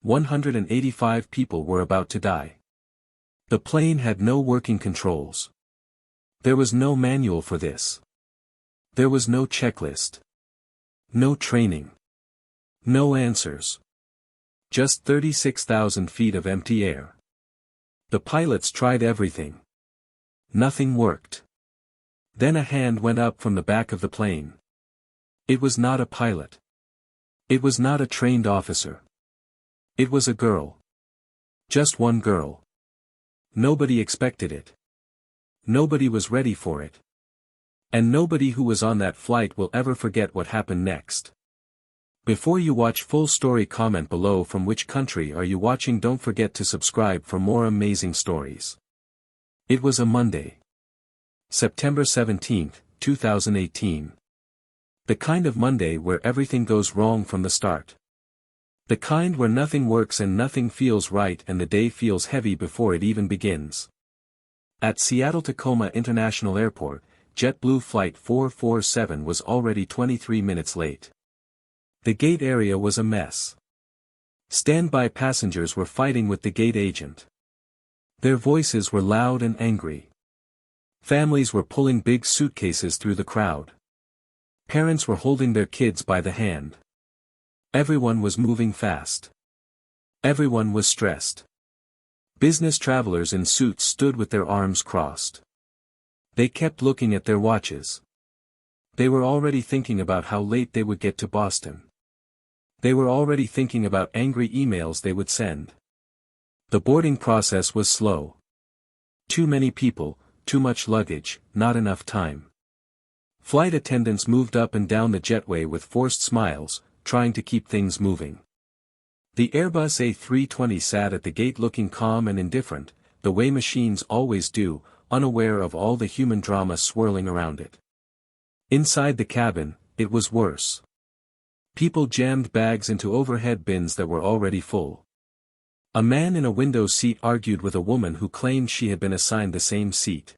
185 people were about to die. The plane had no working controls. There was no manual for this. There was no checklist. No training. No answers. Just 36,000 feet of empty air. The pilots tried everything. Nothing worked. Then a hand went up from the back of the plane. It was not a pilot. It was not a trained officer. It was a girl. Just one girl. Nobody expected it. Nobody was ready for it. And nobody who was on that flight will ever forget what happened next. Before you watch full story, comment below from which country are you watching. Don't forget to subscribe for more amazing stories. It was a Monday. September 17, 2018. The kind of Monday where everything goes wrong from the start. The kind where nothing works and nothing feels right and the day feels heavy before it even begins. At Seattle-Tacoma International Airport, JetBlue Flight 447 was already 23 minutes late. The gate area was a mess. Standby passengers were fighting with the gate agent. Their voices were loud and angry. Families were pulling big suitcases through the crowd. Parents were holding their kids by the hand. Everyone was moving fast. Everyone was stressed. Business travelers in suits stood with their arms crossed. They kept looking at their watches. They were already thinking about how late they would get to Boston. They were already thinking about angry emails they would send. The boarding process was slow. Too many people, too much luggage, not enough time. Flight attendants moved up and down the jetway with forced smiles, trying to keep things moving. The Airbus A320 sat at the gate looking calm and indifferent, the way machines always do, unaware of all the human drama swirling around it. Inside the cabin, it was worse. People jammed bags into overhead bins that were already full. A man in a window seat argued with a woman who claimed she had been assigned the same seat.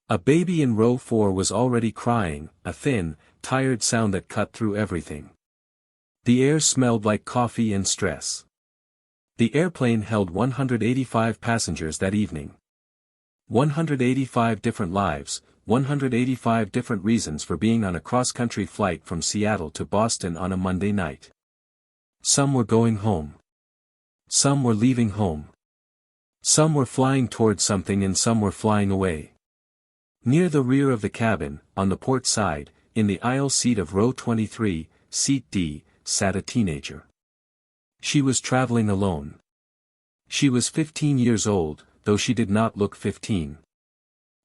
A baby in row 4 was already crying, a thin, tired sound that cut through everything. The air smelled like coffee and stress. The airplane held 185 passengers that evening. 185 different lives, 185 different reasons for being on a cross-country flight from Seattle to Boston on a Monday night. Some were going home. Some were leaving home. Some were flying towards something and some were flying away. Near the rear of the cabin, on the port side, in the aisle seat of row 23, seat D, sat a teenager. She was traveling alone. She was 15 years old, though she did not look 15.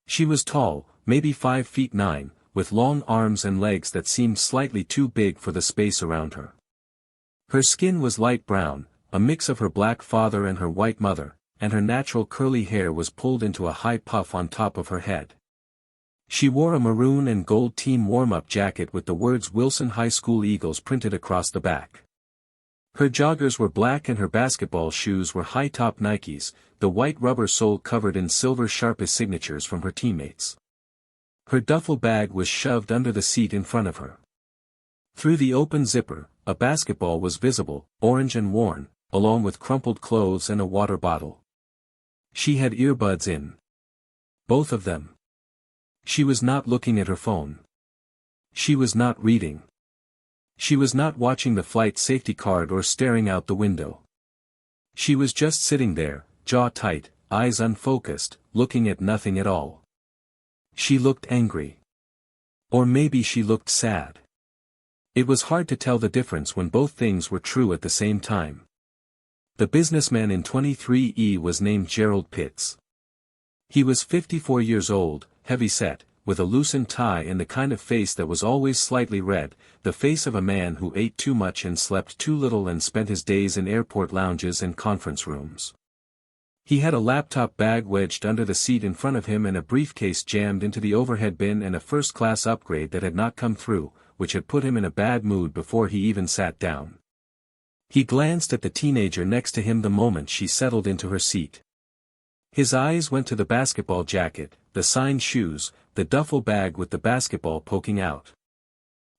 She was tall, maybe 5 feet 9, with long arms and legs that seemed slightly too big for the space around her. Her skin was light brown, a mix of her black father and her white mother, and her natural curly hair was pulled into a high puff on top of her head. She wore a maroon and gold team warm-up jacket with the words Wilson High School Eagles printed across the back. Her joggers were black and her basketball shoes were high-top Nikes, the white rubber sole covered in silver Sharpie signatures from her teammates. Her duffel bag was shoved under the seat in front of her. Through the open zipper, a basketball was visible, orange and worn, along with crumpled clothes and a water bottle. She had earbuds in. Both of them. She was not looking at her phone. She was not reading. She was not watching the flight safety card or staring out the window. She was just sitting there, jaw tight, eyes unfocused, looking at nothing at all. She looked angry. Or maybe she looked sad. It was hard to tell the difference when both things were true at the same time. The businessman in 23E was named Gerald Pitts. He was 54 years old, heavy-set, with a loosened tie and the kind of face that was always slightly red, the face of a man who ate too much and slept too little and spent his days in airport lounges and conference rooms. He had a laptop bag wedged under the seat in front of him and a briefcase jammed into the overhead bin and a first-class upgrade that had not come through, which had put him in a bad mood before he even sat down. He glanced at the teenager next to him the moment she settled into her seat. His eyes went to the basketball jacket, the signed shoes, the duffel bag with the basketball poking out.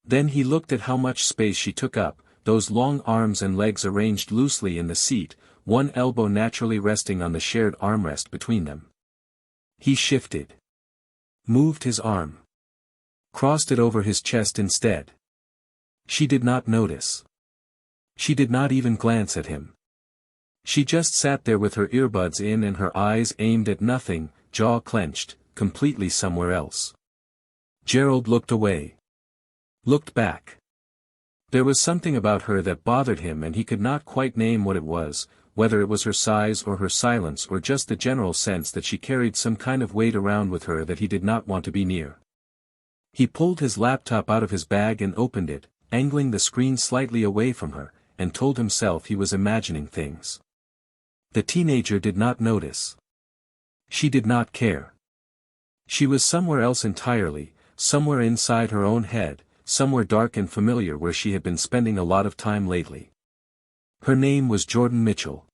Then he looked at how much space she took up, those long arms and legs arranged loosely in the seat, one elbow naturally resting on the shared armrest between them. He shifted. Moved his arm. Crossed it over his chest instead. She did not notice. She did not even glance at him. She just sat there with her earbuds in and her eyes aimed at nothing, jaw clenched, completely somewhere else. Gerald looked away. Looked back. There was something about her that bothered him and he could not quite name what it was, whether it was her size or her silence or just the general sense that she carried some kind of weight around with her that he did not want to be near. He pulled his laptop out of his bag and opened it, angling the screen slightly away from her, and told himself he was imagining things. The teenager did not notice. She did not care. She was somewhere else entirely, somewhere inside her own head, somewhere dark and familiar where she had been spending a lot of time lately. Her name was Jordan Mitchell.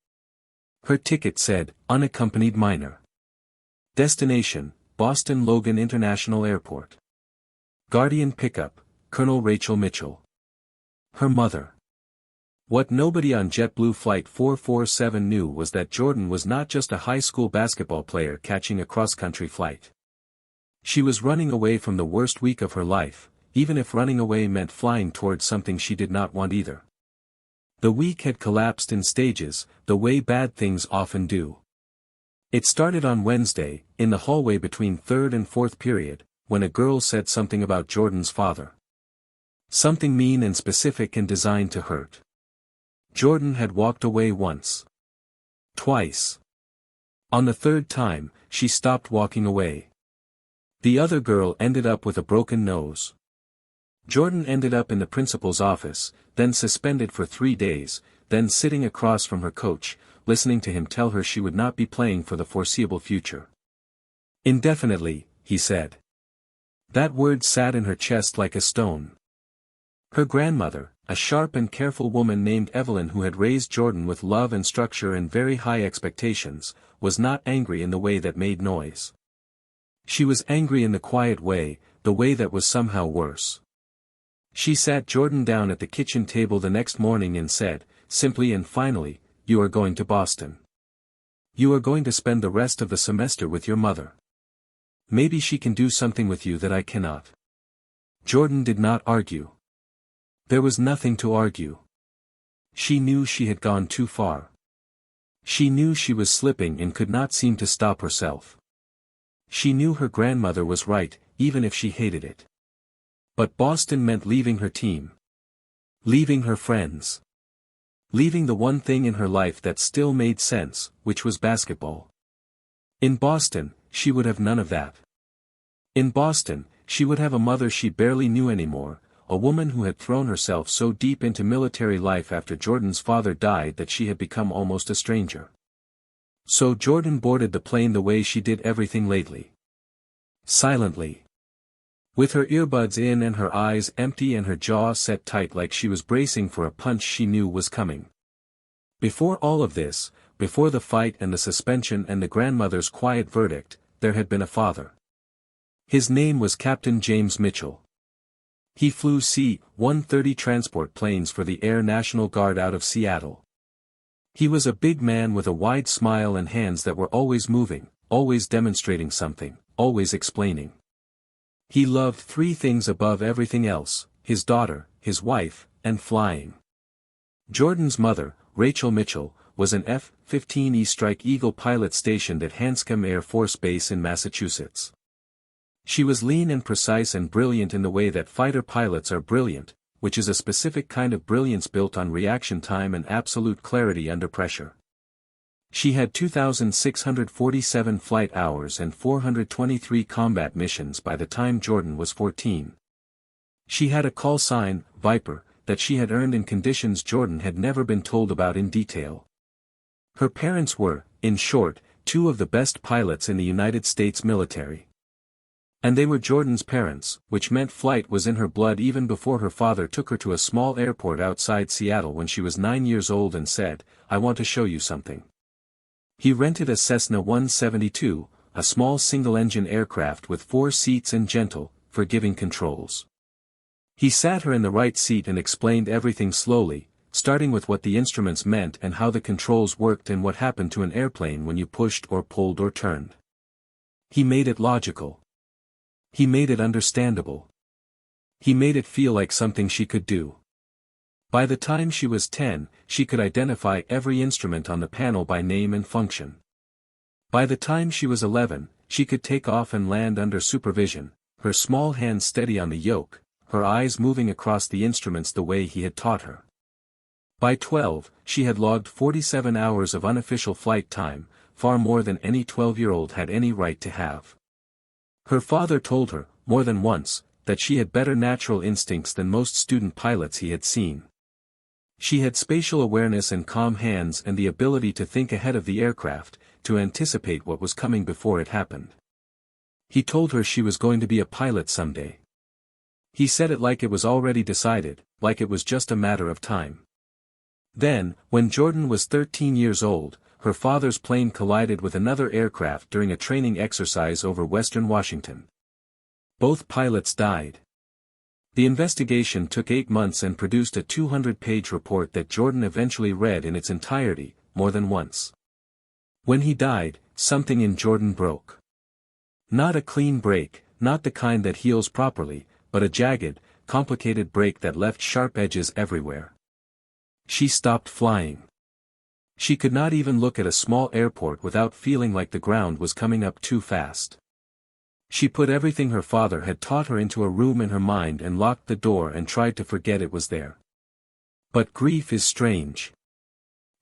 Her ticket said, unaccompanied minor. Destination, Boston Logan International Airport. Guardian pickup, Colonel Rachel Mitchell. Her mother. What nobody on JetBlue Flight 447 knew was that Jordan was not just a high school basketball player catching a cross-country flight. She was running away from the worst week of her life, even if running away meant flying towards something she did not want either. The week had collapsed in stages, the way bad things often do. It started on Wednesday, in the hallway between third and fourth period, when a girl said something about Jordan's father. Something mean and specific and designed to hurt. Jordan had walked away once. Twice. On the third time, she stopped walking away. The other girl ended up with a broken nose. Jordan ended up in the principal's office, then suspended for 3 days, then sitting across from her coach, listening to him tell her she would not be playing for the foreseeable future. Indefinitely, he said. That word sat in her chest like a stone. Her grandmother, a sharp and careful woman named Evelyn who had raised Jordan with love and structure and very high expectations, was not angry in the way that made noise. She was angry in the quiet way, the way that was somehow worse. She sat Jordan down at the kitchen table the next morning and said, simply and finally, you are going to Boston. You are going to spend the rest of the semester with your mother. Maybe she can do something with you that I cannot. Jordan did not argue. There was nothing to argue. She knew she had gone too far. She knew she was slipping and could not seem to stop herself. She knew her grandmother was right, even if she hated it. But Boston meant leaving her team. Leaving her friends. Leaving the one thing in her life that still made sense, which was basketball. In Boston, she would have none of that. In Boston, she would have a mother she barely knew anymore, a woman who had thrown herself so deep into military life after Jordan's father died that she had become almost a stranger. So Jordan boarded the plane the way she did everything lately. Silently. With her earbuds in and her eyes empty and her jaw set tight like she was bracing for a punch she knew was coming. Before all of this, before the fight and the suspension and the grandmother's quiet verdict, there had been a father. His name was Captain James Mitchell. He flew C-130 transport planes for the Air National Guard out of Seattle. He was a big man with a wide smile and hands that were always moving, always demonstrating something, always explaining. He loved 3 things above everything else, his daughter, his wife, and flying. Jordan's mother, Rachel Mitchell, was an F-15E Strike Eagle pilot stationed at Hanscom Air Force Base in Massachusetts. She was lean and precise and brilliant in the way that fighter pilots are brilliant, which is a specific kind of brilliance built on reaction time and absolute clarity under pressure. She had 2,647 flight hours and 423 combat missions by the time Jordan was 14. She had a call sign, Viper, that she had earned in conditions Jordan had never been told about in detail. Her parents were, in short, 2 of the best pilots in the United States military. And they were Jordan's parents, which meant flight was in her blood even before her father took her to a small airport outside Seattle when she was 9 years old and said, "I want to show you something." He rented a Cessna 172, a small single-engine aircraft with 4 seats and gentle, forgiving controls. He sat her in the right seat and explained everything slowly, starting with what the instruments meant and how the controls worked and what happened to an airplane when you pushed or pulled or turned. He made it logical. He made it understandable. He made it feel like something she could do. By the time she was 10, she could identify every instrument on the panel by name and function. By the time she was 11, she could take off and land under supervision, her small hands steady on the yoke, her eyes moving across the instruments the way he had taught her. By 12, she had logged 47 hours of unofficial flight time, far more than any 12-year-old had any right to have. Her father told her, more than once, that she had better natural instincts than most student pilots he had seen. She had spatial awareness and calm hands and the ability to think ahead of the aircraft, to anticipate what was coming before it happened. He told her she was going to be a pilot someday. He said it like it was already decided, like it was just a matter of time. Then, when Jordan was 13 years old, her father's plane collided with another aircraft during a training exercise over western Washington. Both pilots died. The investigation took 8 months and produced a 200-page report that Jordan eventually read in its entirety, more than once. When he died, something in Jordan broke. Not a clean break, not the kind that heals properly, but a jagged, complicated break that left sharp edges everywhere. She stopped flying. She could not even look at a small airport without feeling like the ground was coming up too fast. She put everything her father had taught her into a room in her mind and locked the door and tried to forget it was there. But grief is strange.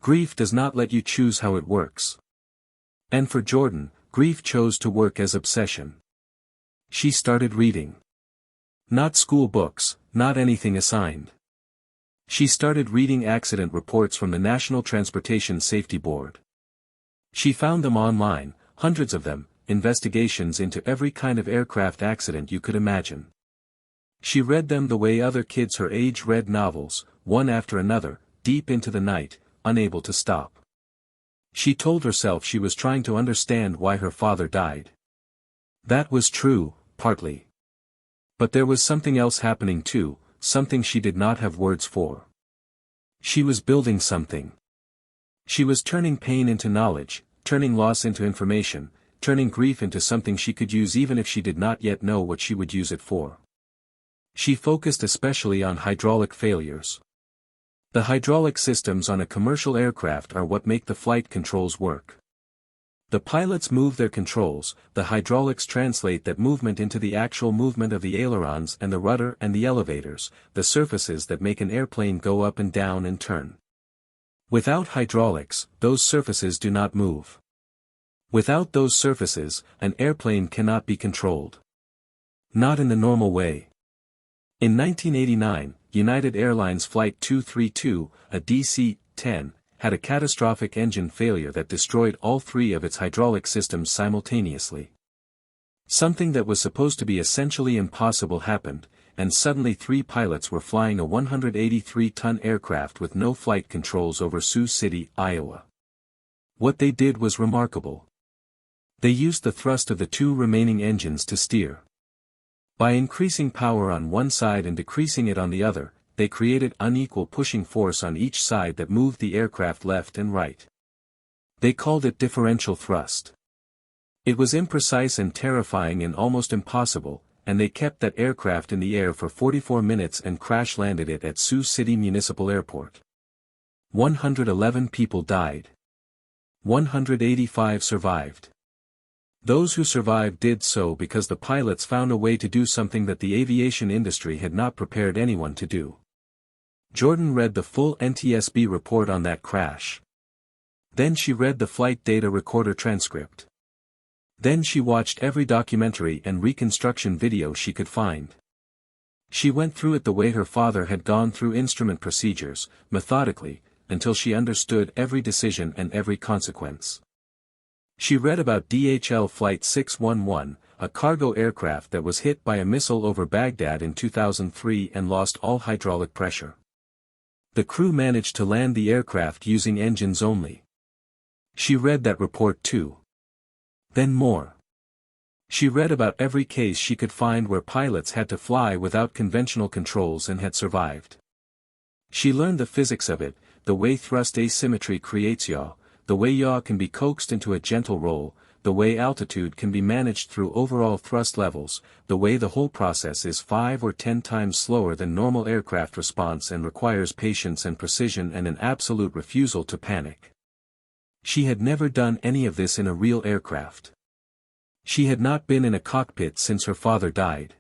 Grief does not let you choose how it works. And for Jordan, grief chose to work as obsession. She started reading. Not school books, not anything assigned. She started reading accident reports from the National Transportation Safety Board. She found them online, hundreds of them, investigations into every kind of aircraft accident you could imagine. She read them the way other kids her age read novels, one after another, deep into the night, unable to stop. She told herself she was trying to understand why her father died. That was true, partly. But there was something else happening too, something she did not have words for. She was building something. She was turning pain into knowledge, turning loss into information, turning grief into something she could use even if she did not yet know what she would use it for. She focused especially on hydraulic failures. The hydraulic systems on a commercial aircraft are what make the flight controls work. The pilots move their controls, the hydraulics translate that movement into the actual movement of the ailerons and the rudder and the elevators, the surfaces that make an airplane go up and down and turn. Without hydraulics, those surfaces do not move. Without those surfaces, an airplane cannot be controlled. Not in the normal way. In 1989, United Airlines Flight 232, a DC-10, had a catastrophic engine failure that destroyed all 3 of its hydraulic systems simultaneously. Something that was supposed to be essentially impossible happened, and suddenly 3 pilots were flying a 183-ton aircraft with no flight controls over Sioux City, Iowa. What they did was remarkable. They used the thrust of the 2 remaining engines to steer. By increasing power on one side and decreasing it on the other, they created unequal pushing force on each side that moved the aircraft left and right. They called it differential thrust. It was imprecise and terrifying and almost impossible, and they kept that aircraft in the air for 44 minutes and crash-landed it at Sioux City Municipal Airport. 111 people died. 185 survived. Those who survived did so because the pilots found a way to do something that the aviation industry had not prepared anyone to do. Jordan read the full NTSB report on that crash. Then she read the flight data recorder transcript. Then she watched every documentary and reconstruction video she could find. She went through it the way her father had gone through instrument procedures, methodically, until she understood every decision and every consequence. She read about DHL Flight 611, a cargo aircraft that was hit by a missile over Baghdad in 2003 and lost all hydraulic pressure. The crew managed to land the aircraft using engines only. She read that report too. Then more. She read about every case she could find where pilots had to fly without conventional controls and had survived. She learned the physics of it, the way thrust asymmetry creates yaw, the way yaw can be coaxed into a gentle roll, the way altitude can be managed through overall thrust levels, the way the whole process is 5 or 10 times slower than normal aircraft response and requires patience and precision and an absolute refusal to panic. She had never done any of this in a real aircraft. She had not been in a cockpit since her father died.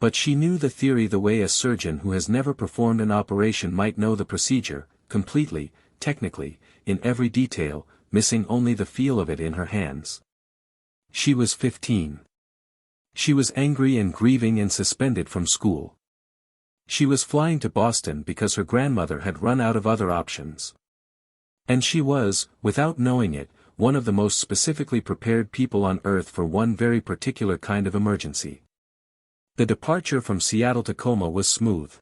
But she knew the theory the way a surgeon who has never performed an operation might know the procedure, completely, technically, in every detail, missing only the feel of it in her hands. She was 15. She was angry and grieving and suspended from school. She was flying to Boston because her grandmother had run out of other options. And she was, without knowing it, one of the most specifically prepared people on Earth for one very particular kind of emergency. The departure from Seattle-Tacoma was smooth.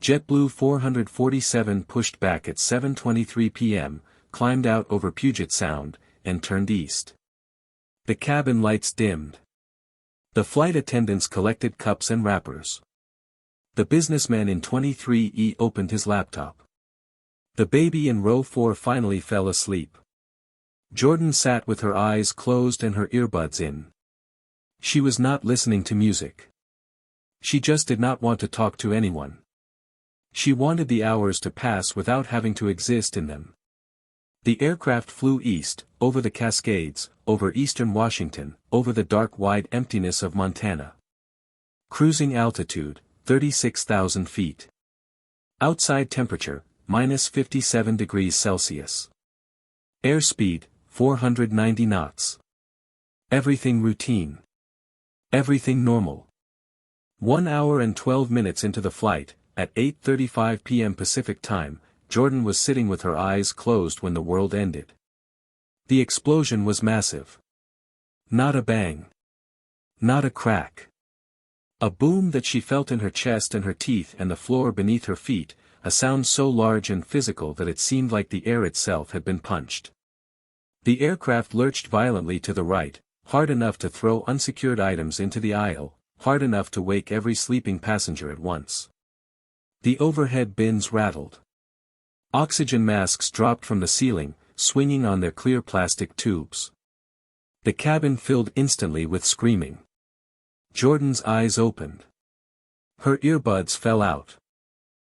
JetBlue 447 pushed back at 7:23 p.m., climbed out over Puget Sound, and turned east. The cabin lights dimmed. The flight attendants collected cups and wrappers. The businessman in 23E opened his laptop. The baby in row 4 finally fell asleep. Jordan sat with her eyes closed and her earbuds in. She was not listening to music. She just did not want to talk to anyone. She wanted the hours to pass without having to exist in them. The aircraft flew east, over the Cascades, over eastern Washington, over the dark wide emptiness of Montana. Cruising altitude, 36,000 feet. Outside temperature, minus 57 degrees Celsius. Airspeed, 490 knots. Everything routine. Everything normal. 1 hour and 12 minutes into the flight, at 8:35 p.m. Pacific Time, Jordan was sitting with her eyes closed when the world ended. The explosion was massive. Not a bang. Not a crack. A boom that she felt in her chest and her teeth and the floor beneath her feet, a sound so large and physical that it seemed like the air itself had been punched. The aircraft lurched violently to the right, hard enough to throw unsecured items into the aisle, hard enough to wake every sleeping passenger at once. The overhead bins rattled. Oxygen masks dropped from the ceiling, swinging on their clear plastic tubes. The cabin filled instantly with screaming. Jordan's eyes opened. Her earbuds fell out.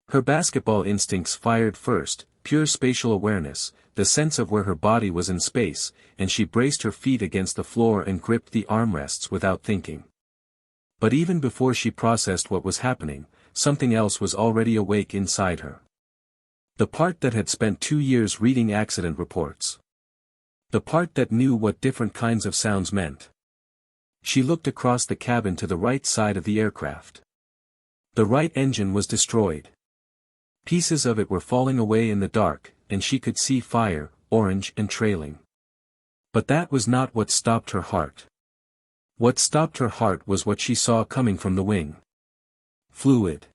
Her basketball instincts fired first, pure spatial awareness, the sense of where her body was in space, and she braced her feet against the floor and gripped the armrests without thinking. But even before she processed what was happening, something else was already awake inside her. The part that had spent 2 years reading accident reports. The part that knew what different kinds of sounds meant. She looked across the cabin to the right side of the aircraft. The right engine was destroyed. Pieces of it were falling away in the dark, and she could see fire, orange and trailing. But that was not what stopped her heart. What stopped her heart was what she saw coming from the wing. Fluid.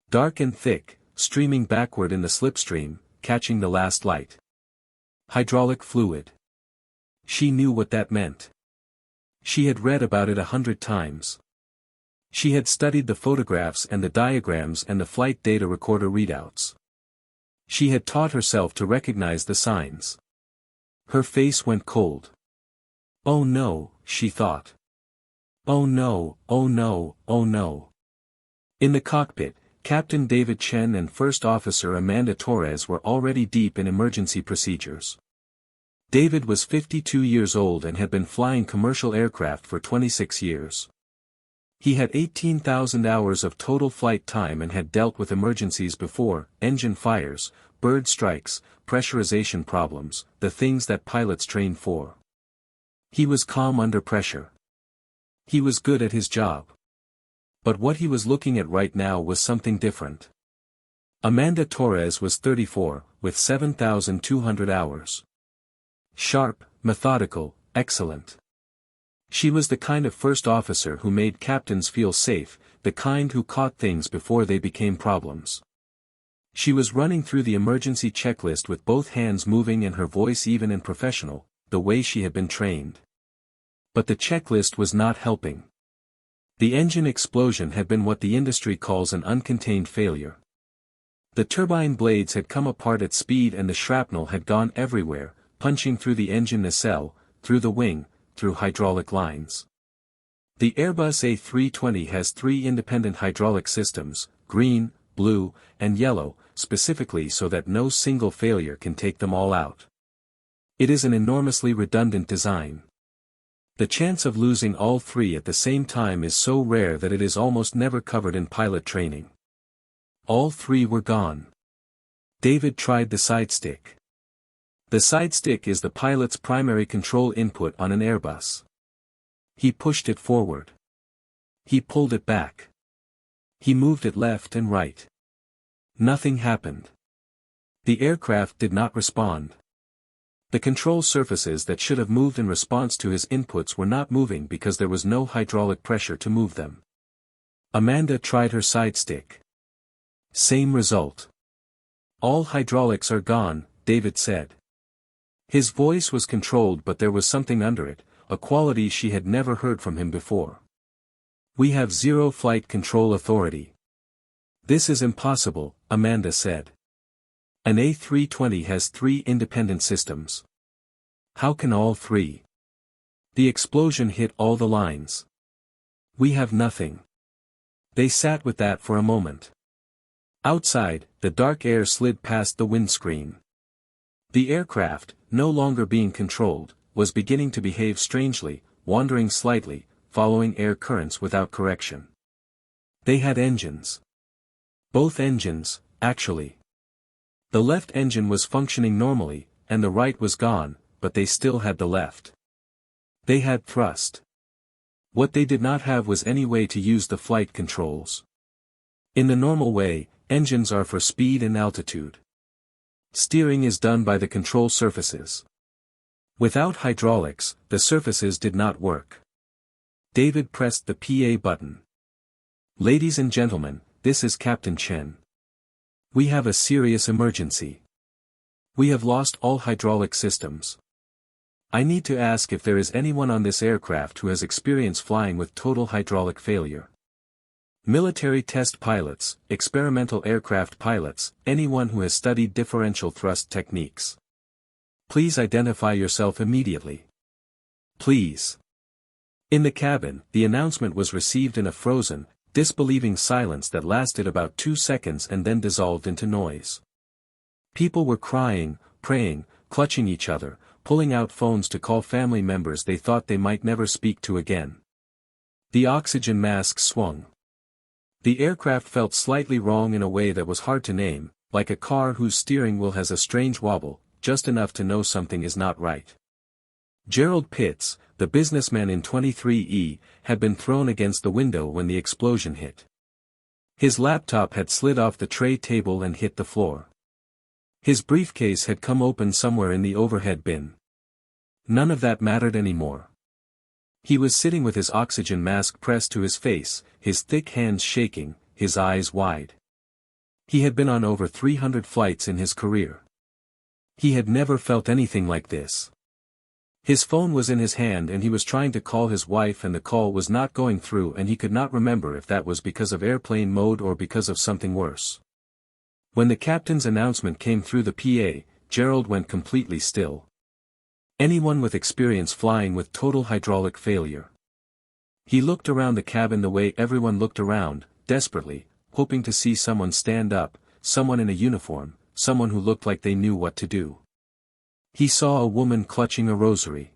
Dark and thick, streaming backward in the slipstream, catching the last light. Hydraulic fluid. She knew what that meant. She had read about it 100 times. She had studied the photographs and the diagrams and the flight data recorder readouts. She had taught herself to recognize the signs. Her face went cold. Oh no, she thought. Oh no, oh no, oh no. In the cockpit, Captain David Chen and First Officer Amanda Torres were already deep in emergency procedures. David was 52 years old and had been flying commercial aircraft for 26 years. He had 18,000 hours of total flight time and had dealt with emergencies before: engine fires, bird strikes, pressurization problems, the things that pilots train for. He was calm under pressure. He was good at his job. But what he was looking at right now was something different. Amanda Torres was 34, with 7,200 hours. Sharp, methodical, excellent. She was the kind of first officer who made captains feel safe, the kind who caught things before they became problems. She was running through the emergency checklist with both hands moving and her voice even and professional, the way she had been trained. But the checklist was not helping. The engine explosion had been what the industry calls an uncontained failure. The turbine blades had come apart at speed and the shrapnel had gone everywhere, punching through the engine nacelle, through the wing, through hydraulic lines. The Airbus A320 has 3 independent hydraulic systems, green, blue, and yellow, specifically so that no single failure can take them all out. It is an enormously redundant design. The chance of losing all 3 at the same time is so rare that it is almost never covered in pilot training. All 3 were gone. David tried the side stick. The side stick is the pilot's primary control input on an Airbus. He pushed it forward. He pulled it back. He moved it left and right. Nothing happened. The aircraft did not respond. The control surfaces that should have moved in response to his inputs were not moving because there was no hydraulic pressure to move them. Amanda tried her side stick. Same result. All hydraulics are gone, David said. His voice was controlled but there was something under it, a quality she had never heard from him before. We have zero flight control authority. This is impossible, Amanda said. An A320 has 3 independent systems. How can all 3? The explosion hit all the lines. We have nothing. They sat with that for a moment. Outside, the dark air slid past the windscreen. The aircraft, no longer being controlled, was beginning to behave strangely, wandering slightly, following air currents without correction. They had engines. Both engines, actually. The left engine was functioning normally, and the right was gone, but they still had the left. They had thrust. What they did not have was any way to use the flight controls. In the normal way, engines are for speed and altitude. Steering is done by the control surfaces. Without hydraulics, the surfaces did not work. David pressed the PA button. Ladies and gentlemen, this is Captain Chen. We have a serious emergency. We have lost all hydraulic systems. I need to ask if there is anyone on this aircraft who has experience flying with total hydraulic failure. Military test pilots, experimental aircraft pilots, anyone who has studied differential thrust techniques. Please identify yourself immediately. Please. In the cabin, the announcement was received in a frozen, disbelieving silence that lasted about 2 seconds and then dissolved into noise. People were crying, praying, clutching each other, pulling out phones to call family members they thought they might never speak to again. The oxygen mask swung. The aircraft felt slightly wrong in a way that was hard to name, like a car whose steering wheel has a strange wobble, just enough to know something is not right. Gerald Pitts, the businessman in 23E, had been thrown against the window when the explosion hit. His laptop had slid off the tray table and hit the floor. His briefcase had come open somewhere in the overhead bin. None of that mattered anymore. He was sitting with his oxygen mask pressed to his face, his thick hands shaking, his eyes wide. He had been on over 300 flights in his career. He had never felt anything like this. His phone was in his hand and he was trying to call his wife and the call was not going through and he could not remember if that was because of airplane mode or because of something worse. When the captain's announcement came through the PA, Gerald went completely still. Anyone with experience flying with total hydraulic failure. He looked around the cabin the way everyone looked around, desperately, hoping to see someone stand up, someone in a uniform, someone who looked like they knew what to do. He saw a woman clutching a rosary.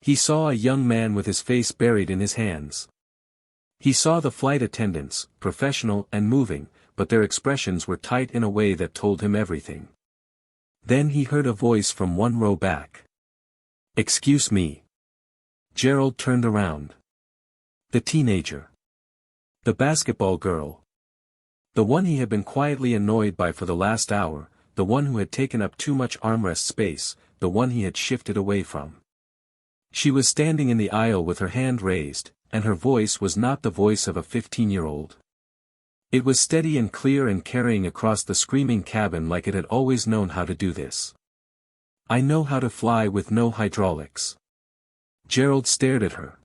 He saw a young man with his face buried in his hands. He saw the flight attendants, professional and moving, but their expressions were tight in a way that told him everything. Then he heard a voice from one row back. "Excuse me." Gerald turned around. The teenager. The basketball girl. The one he had been quietly annoyed by for the last hour, the one who had taken up too much armrest space, the one he had shifted away from. She was standing in the aisle with her hand raised, and her voice was not the voice of a 15-year-old. It was steady and clear and carrying across the screaming cabin like it had always known how to do this. "I know how to fly with no hydraulics. Gerald stared at her.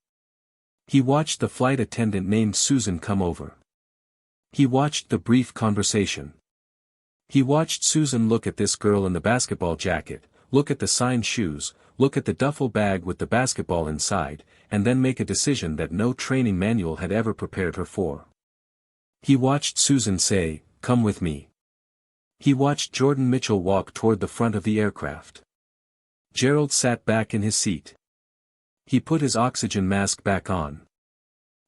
He watched the flight attendant named Susan come over. He watched the brief conversation. He watched Susan look at this girl in the basketball jacket, look at the signed shoes, look at the duffel bag with the basketball inside, and then make a decision that no training manual had ever prepared her for. He watched Susan say, "Come with me." He watched Jordan Mitchell walk toward the front of the aircraft. Gerald sat back in his seat. He put his oxygen mask back on.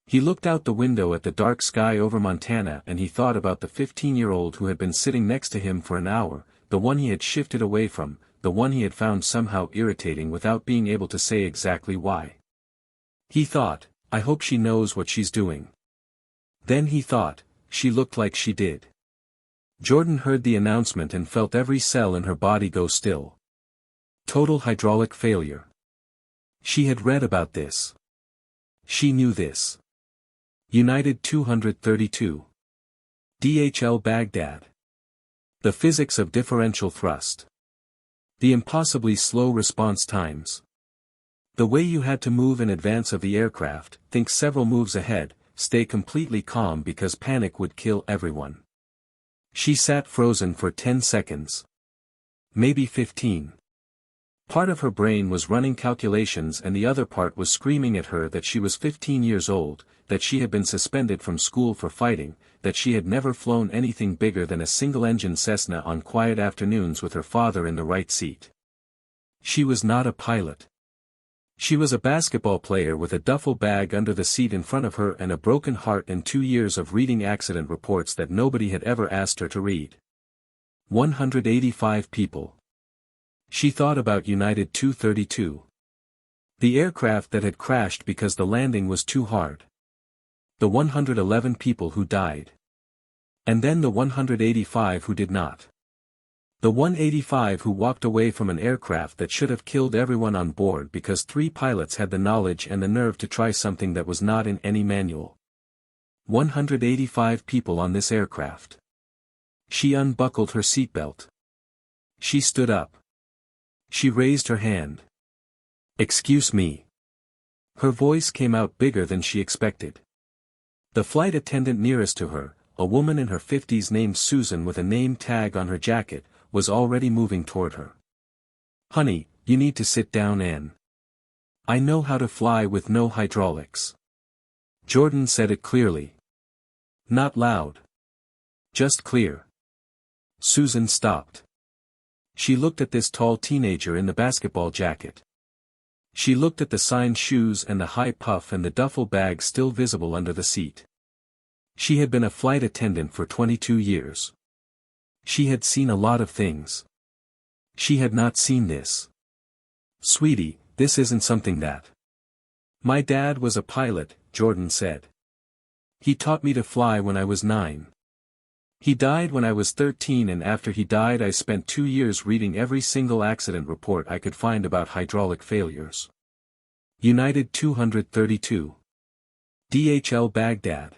He looked out the window at the dark sky over Montana and he thought about the 15-year-old who had been sitting next to him for an hour, the one he had shifted away from, the one he had found somehow irritating without being able to say exactly why. He thought, I hope she knows what she's doing. Then he thought, she looked like she did. Jordan heard the announcement and felt every cell in her body go still. Total hydraulic failure. She had read about this. She knew this. United 232. DHL Baghdad. The physics of differential thrust. The impossibly slow response times. The way you had to move in advance of the aircraft, think several moves ahead, stay completely calm because panic would kill everyone. She sat frozen for 10 seconds. Maybe 15. Part of her brain was running calculations and the other part was screaming at her that she was 15 years old, that she had been suspended from school for fighting, that she had never flown anything bigger than a single-engine Cessna on quiet afternoons with her father in the right seat. She was not a pilot. She was a basketball player with a duffel bag under the seat in front of her and a broken heart and 2 years of reading accident reports that nobody had ever asked her to read. 185 people. She thought about United 232. The aircraft that had crashed because the landing was too hard. The 111 people who died. And then the 185 who did not. The 185 who walked away from an aircraft that should have killed everyone on board because 3 pilots had the knowledge and the nerve to try something that was not in any manual. 185 people on this aircraft. She unbuckled her seatbelt. She stood up. She raised her hand. "Excuse me." Her voice came out bigger than she expected. The flight attendant nearest to her, a woman in her 50s named Susan with a name tag on her jacket, was already moving toward her. "Honey, you need to sit down and I know how to fly with no hydraulics." Jordan said it clearly. Not loud. Just clear. Susan stopped. She looked at this tall teenager in the basketball jacket. She looked at the signed shoes and the high puff and the duffel bag still visible under the seat. She had been a flight attendant for 22 years. She had seen a lot of things. She had not seen this. "Sweetie, this isn't something that." "My dad was a pilot," Jordan said. "He taught me to fly when I was 9. He died when I was 13 and after he died I spent 2 years reading every single accident report I could find about hydraulic failures." United 232. DHL Baghdad.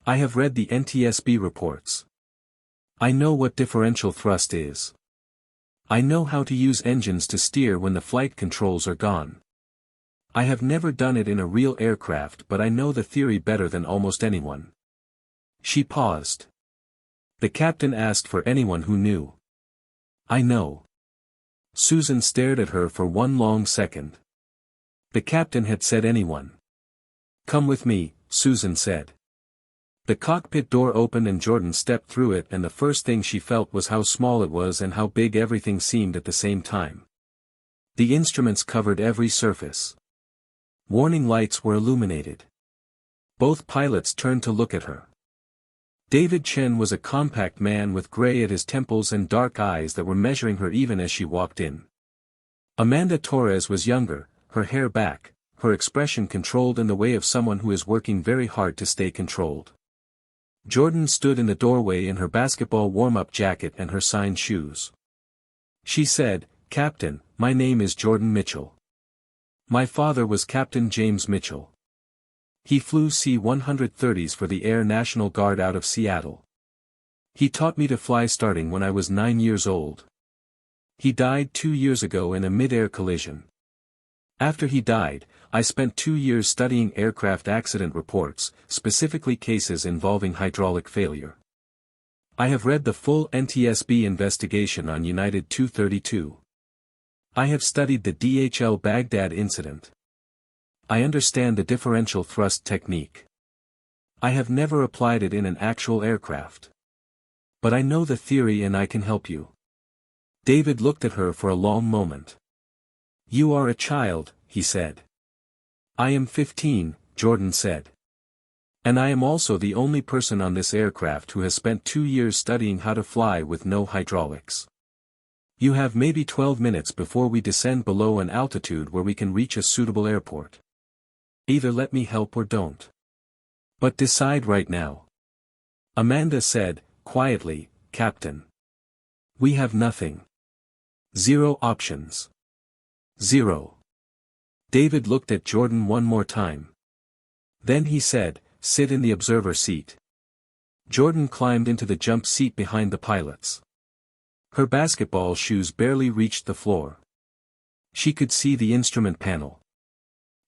"I have read the NTSB reports. I know what differential thrust is. I know how to use engines to steer when the flight controls are gone. I have never done it in a real aircraft but I know the theory better than almost anyone." She paused. The captain asked for anyone who knew. "I know." Susan stared at her for one long second. The captain had said anyone. "Come with me," Susan said. The cockpit door opened and Jordan stepped through it and the first thing she felt was how small it was and how big everything seemed at the same time. The instruments covered every surface. Warning lights were illuminated. Both pilots turned to look at her. David Chen was a compact man with gray at his temples and dark eyes that were measuring her even as she walked in. Amanda Torres was younger, her hair back, her expression controlled in the way of someone who is working very hard to stay controlled. Jordan stood in the doorway in her basketball warm-up jacket and her signed shoes. She said, "Captain, my name is Jordan Mitchell. My father was Captain James Mitchell. He flew C-130s for the Air National Guard out of Seattle. He taught me to fly starting when I was 9 years old. He died 2 years ago in a mid-air collision. After he died, I spent 2 years studying aircraft accident reports, specifically cases involving hydraulic failure. I have read the full NTSB investigation on United 232. I have studied the DHL Baghdad incident. I understand the differential thrust technique. I have never applied it in an actual aircraft. But I know the theory and I can help you. David looked at her for a long moment. You are a child, he said. I am 15, Jordan said. And I am also the only person on this aircraft who has spent 2 years studying how to fly with no hydraulics. You have maybe 12 minutes before we descend below an altitude where we can reach a suitable airport. Either let me help or don't. But decide right now. Amanda said, quietly, Captain. We have nothing. 0 options. 0. David looked at Jordan one more time. Then he said, sit in the observer seat. Jordan climbed into the jump seat behind the pilots. Her basketball shoes barely reached the floor. She could see the instrument panel.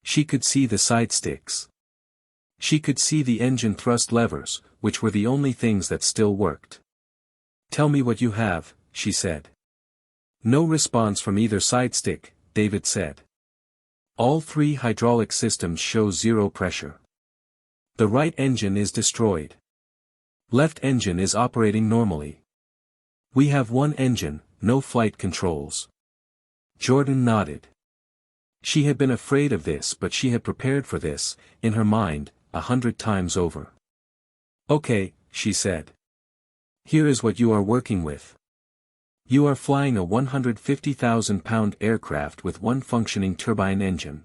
She could see the side sticks. She could see the engine thrust levers, which were the only things that still worked. Tell me what you have, she said. No response from either side stick, David said. All 3 hydraulic systems show 0 pressure. The right engine is destroyed. Left engine is operating normally. We have one engine, no flight controls. Jordan nodded. She had been afraid of this, but she had prepared for this, in her mind, 100 times over. Okay, she said. Here is what you are working with. You are flying a 150,000-pound aircraft with one functioning turbine engine.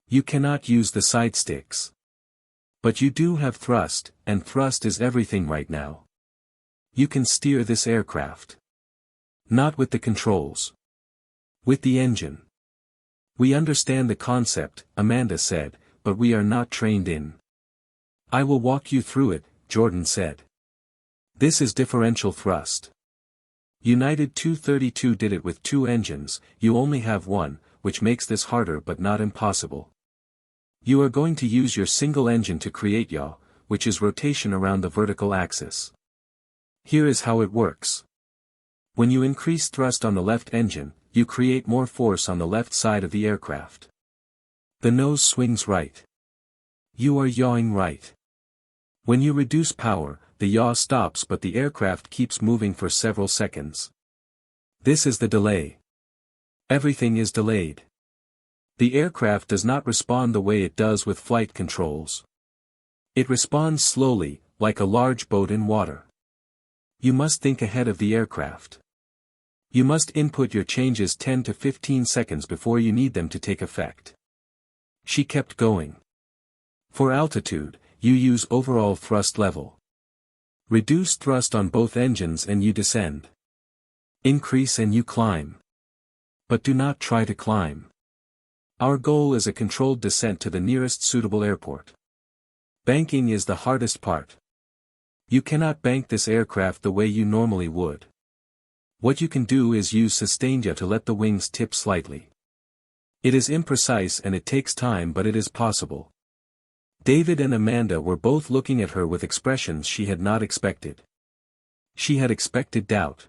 You cannot use the side sticks. But you do have thrust, and thrust is everything right now. You can steer this aircraft. Not with the controls. With the engine. We understand the concept, Amanda said, but we are not trained in. I will walk you through it, Jordan said. This is differential thrust. United 232 did it with 2 engines, you only have one, which makes this harder but not impossible. You are going to use your single engine to create yaw, which is rotation around the vertical axis. Here is how it works. When you increase thrust on the left engine, you create more force on the left side of the aircraft. The nose swings right. You are yawing right. When you reduce power, the yaw stops but the aircraft keeps moving for several seconds. This is the delay. Everything is delayed. The aircraft does not respond the way it does with flight controls. It responds slowly, like a large boat in water. You must think ahead of the aircraft. You must input your changes 10 to 15 seconds before you need them to take effect. She kept going. For altitude, you use overall thrust level. Reduce thrust on both engines and you descend. Increase and you climb. But do not try to climb. Our goal is a controlled descent to the nearest suitable airport. Banking is the hardest part. You cannot bank this aircraft the way you normally would. What you can do is use sustained yaw to let the wings tip slightly. It is imprecise and it takes time, but it is possible. David and Amanda were both looking at her with expressions she had not expected. She had expected doubt.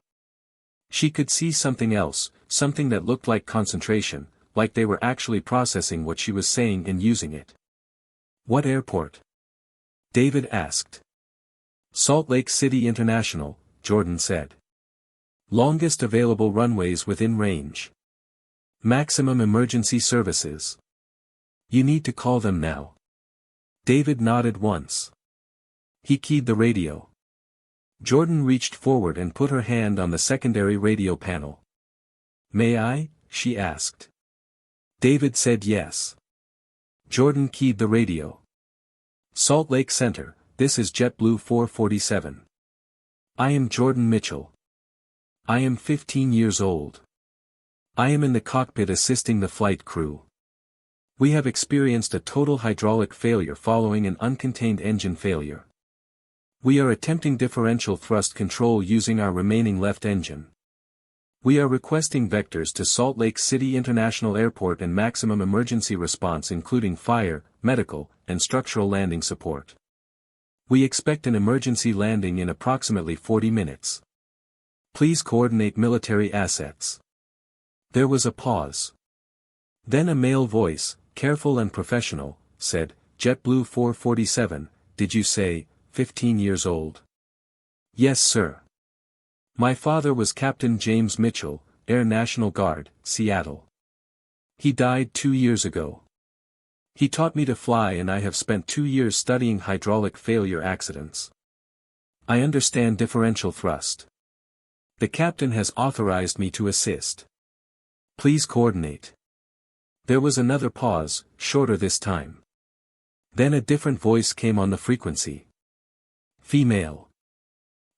She could see something else, something that looked like concentration, like they were actually processing what she was saying and using it. What airport? David asked. Salt Lake City International, Jordan said. Longest available runways within range. Maximum emergency services. You need to call them now. David nodded once. He keyed the radio. Jordan reached forward and put her hand on the secondary radio panel. May I? She asked. David said yes. Jordan keyed the radio. Salt Lake Center, this is JetBlue 447. I am Jordan Mitchell. I am 15 years old. I am in the cockpit assisting the flight crew. We have experienced a total hydraulic failure following an uncontained engine failure. We are attempting differential thrust control using our remaining left engine. We are requesting vectors to Salt Lake City International Airport and maximum emergency response including fire, medical, and structural landing support. We expect an emergency landing in approximately 40 minutes. Please coordinate military assets. There was a pause. Then a male voice, careful and professional, said, JetBlue 447, did you say, 15 years old? Yes, sir. My father was Captain James Mitchell, Air National Guard, Seattle. He died 2 years ago. He taught me to fly and I have spent 2 years studying hydraulic failure accidents. I understand differential thrust. The captain has authorized me to assist. Please coordinate. There was another pause, shorter this time. Then a different voice came on the frequency. Female.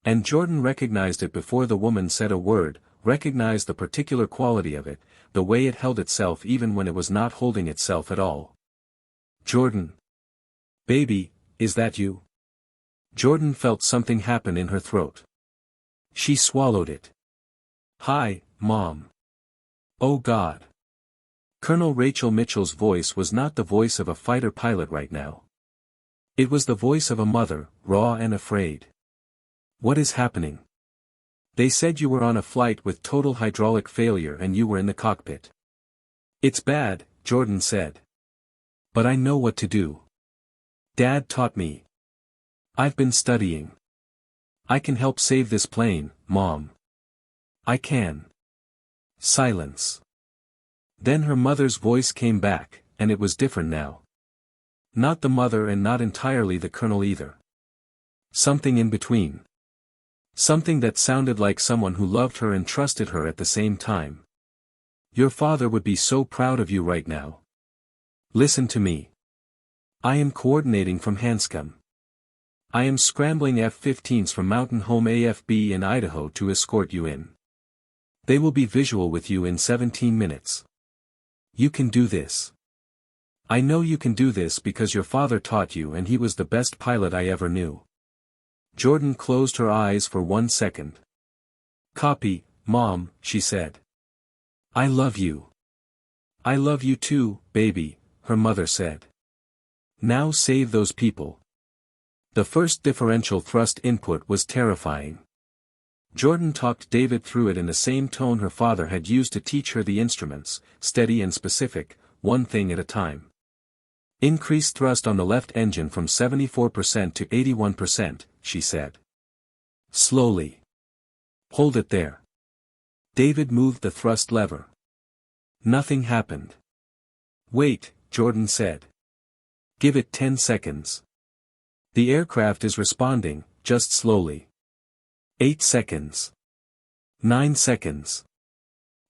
And Jordan recognized it before the woman said a word, recognized the particular quality of it, the way it held itself even when it was not holding itself at all. Jordan. Baby, is that you? Jordan felt something happen in her throat. She swallowed it. Hi, Mom. Oh God. Colonel Rachel Mitchell's voice was not the voice of a fighter pilot right now. It was the voice of a mother, raw and afraid. What is happening? They said you were on a flight with total hydraulic failure and you were in the cockpit. It's bad, Jordan said. But I know what to do. Dad taught me. I've been studying. I can help save this plane, Mom. I can. Silence. Then her mother's voice came back, and it was different now. Not the mother and not entirely the colonel either. Something in between. Something that sounded like someone who loved her and trusted her at the same time. Your father would be so proud of you right now. Listen to me. I am coordinating from Hanscom. I am scrambling F-15s from Mountain Home AFB in Idaho to escort you in. They will be visual with you in 17 minutes. You can do this. I know you can do this because your father taught you and he was the best pilot I ever knew. Jordan closed her eyes for 1 second. Copy, Mom, she said. I love you. I love you too, baby, her mother said. Now save those people. The first differential thrust input was terrifying. Jordan talked David through it in the same tone her father had used to teach her the instruments, steady and specific, one thing at a time. Increase thrust on the left engine from 74% to 81%, she said. Slowly. Hold it there. David moved the thrust lever. Nothing happened. Wait, Jordan said. Give it 10 seconds. The aircraft is responding, just slowly. 8 seconds. 9 seconds.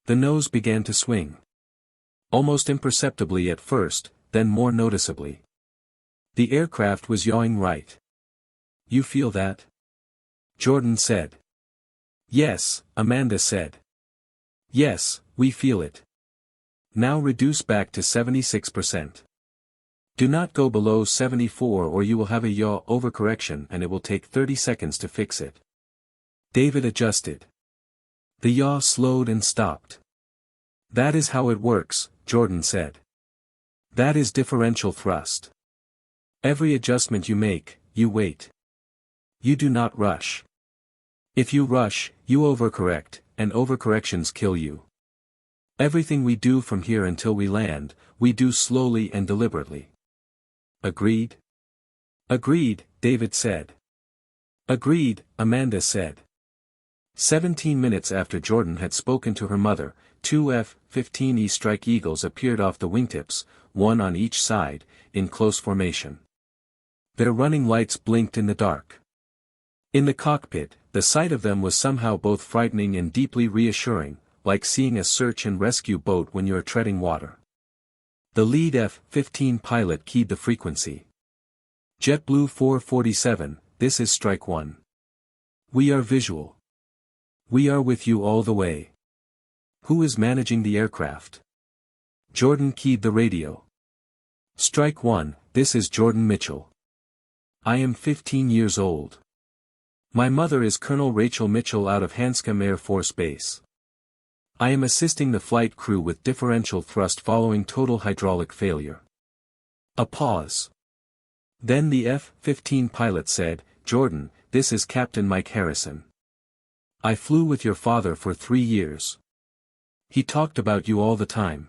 The nose began to swing. Almost imperceptibly at first, then more noticeably. The aircraft was yawing right. You feel that? Jordan said. Yes, Amanda said. Yes, we feel it. Now reduce back to 76%. Do not go below 74 or you will have a yaw overcorrection and it will take 30 seconds to fix it. David adjusted. The yaw slowed and stopped. That is how it works, Jordan said. That is differential thrust. Every adjustment you make, you wait. You do not rush. If you rush, you overcorrect, and overcorrections kill you. Everything we do from here until we land, we do slowly and deliberately. Agreed? Agreed, David said. Agreed, Amanda said. 17 minutes after Jordan had spoken to her mother, 2 F-15E Strike Eagles appeared off the wingtips, one on each side, in close formation. Their running lights blinked in the dark. In the cockpit, the sight of them was somehow both frightening and deeply reassuring, like seeing a search and rescue boat when you are treading water. The lead F-15 pilot keyed the frequency. JetBlue 447, this is Strike 1. We are visual. We are with you all the way. Who is managing the aircraft? Jordan keyed the radio. Strike 1, this is Jordan Mitchell. I am 15 years old. My mother is Colonel Rachel Mitchell out of Hanscom Air Force Base. I am assisting the flight crew with differential thrust following total hydraulic failure. A pause. Then the F-15 pilot said, Jordan, this is Captain Mike Harrison. I flew with your father for 3 years. He talked about you all the time.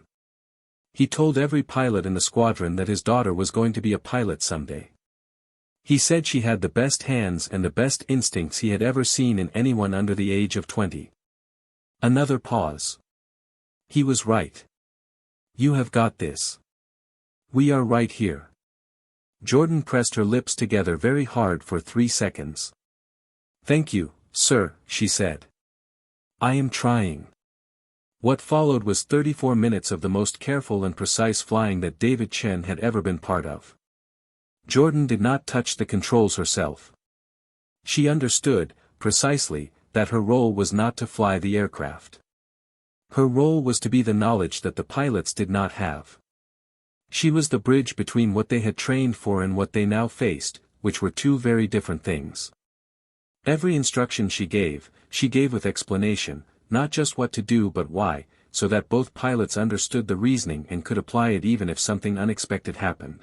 He told every pilot in the squadron that his daughter was going to be a pilot someday. He said she had the best hands and the best instincts he had ever seen in anyone under the age of 20. Another pause. He was right. You have got this. We are right here. Jordan pressed her lips together very hard for 3 seconds. Thank you, sir, she said. I am trying. What followed was 34 minutes of the most careful and precise flying that David Chen had ever been part of. Jordan did not touch the controls herself. She understood, precisely, that her role was not to fly the aircraft. Her role was to be the knowledge that the pilots did not have. She was the bridge between what they had trained for and what they now faced, which were 2 very different things. Every instruction she gave with explanation, not just what to do but why, so that both pilots understood the reasoning and could apply it even if something unexpected happened.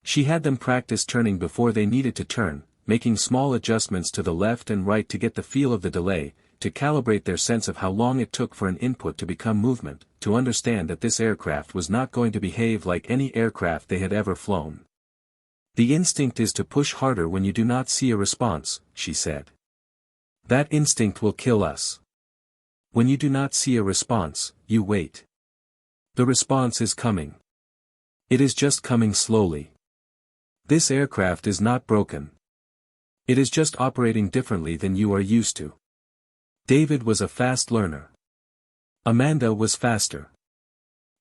She had them practice turning before they needed to turn, making small adjustments to the left and right to get the feel of the delay, to calibrate their sense of how long it took for an input to become movement, to understand that this aircraft was not going to behave like any aircraft they had ever flown. The instinct is to push harder when you do not see a response, she said. That instinct will kill us. When you do not see a response, you wait. The response is coming. It is just coming slowly. This aircraft is not broken. It is just operating differently than you are used to. David was a fast learner. Amanda was faster.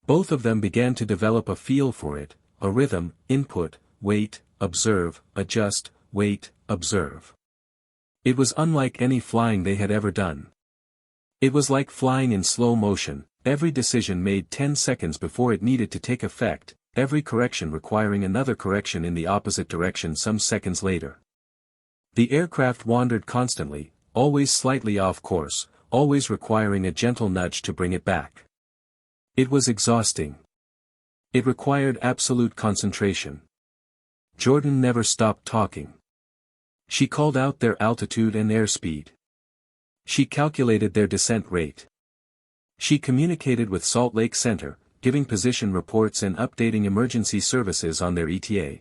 Both of them began to develop a feel for it, a rhythm, input, wait, observe, adjust, wait, observe. It was unlike any flying they had ever done. It was like flying in slow motion, every decision made 10 seconds before it needed to take effect, every correction requiring another correction in the opposite direction some seconds later. The aircraft wandered constantly, always slightly off course, always requiring a gentle nudge to bring it back. It was exhausting. It required absolute concentration. Jordan never stopped talking. She called out their altitude and airspeed. She calculated their descent rate. She communicated with Salt Lake Center, giving position reports and updating emergency services on their ETA.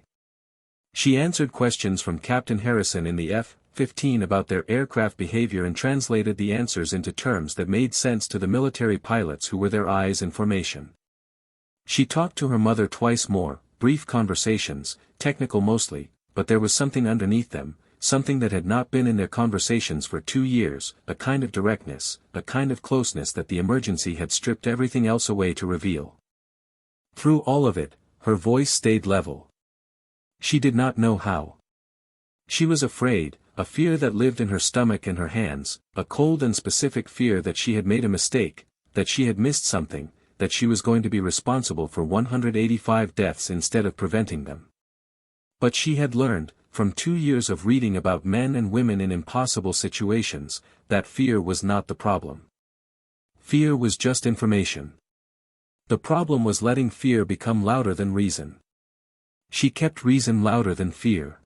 She answered questions from Captain Harrison in the F-15 about their aircraft behavior and translated the answers into terms that made sense to the military pilots who were their eyes in formation. She talked to her mother twice more, brief conversations, technical mostly, but there was something underneath them, something that had not been in their conversations for 2 years, a kind of directness, a kind of closeness that the emergency had stripped everything else away to reveal. Through all of it, her voice stayed level. She did not know how. She was afraid, a fear that lived in her stomach and her hands, a cold and specific fear that she had made a mistake, that she had missed something, that she was going to be responsible for 185 deaths instead of preventing them. But she had learned, from 2 years of reading about men and women in impossible situations, that fear was not the problem. Fear was just information. The problem was letting fear become louder than reason. She kept reason louder than fear.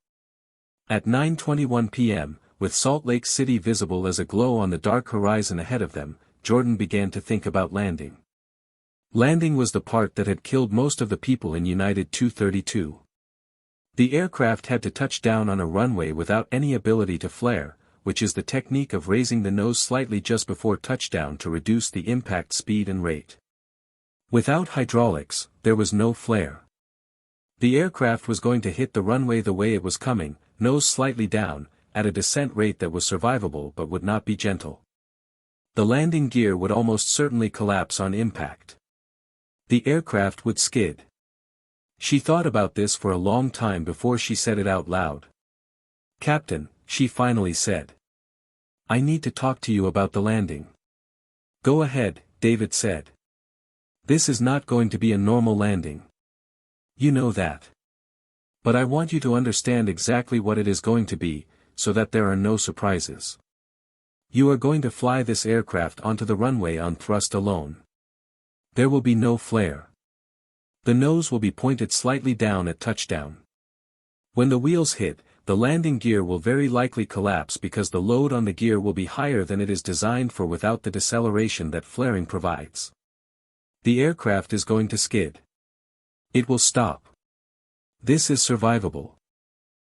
At 9:21 p.m., with Salt Lake City visible as a glow on the dark horizon ahead of them, Jordan began to think about landing. Landing was the part that had killed most of the people in United 232. The aircraft had to touch down on a runway without any ability to flare, which is the technique of raising the nose slightly just before touchdown to reduce the impact speed and rate. Without hydraulics, there was no flare. The aircraft was going to hit the runway the way it was coming, nose slightly down, at a descent rate that was survivable but would not be gentle. The landing gear would almost certainly collapse on impact. The aircraft would skid. She thought about this for a long time before she said it out loud. "Captain," she finally said. "I need to talk to you about the landing." "Go ahead," David said. "This is not going to be a normal landing. You know that. But I want you to understand exactly what it is going to be, so that there are no surprises." You are going to fly this aircraft onto the runway on thrust alone. There will be no flare. The nose will be pointed slightly down at touchdown. When the wheels hit, the landing gear will very likely collapse because the load on the gear will be higher than it is designed for without the deceleration that flaring provides. The aircraft is going to skid. It will stop. This is survivable.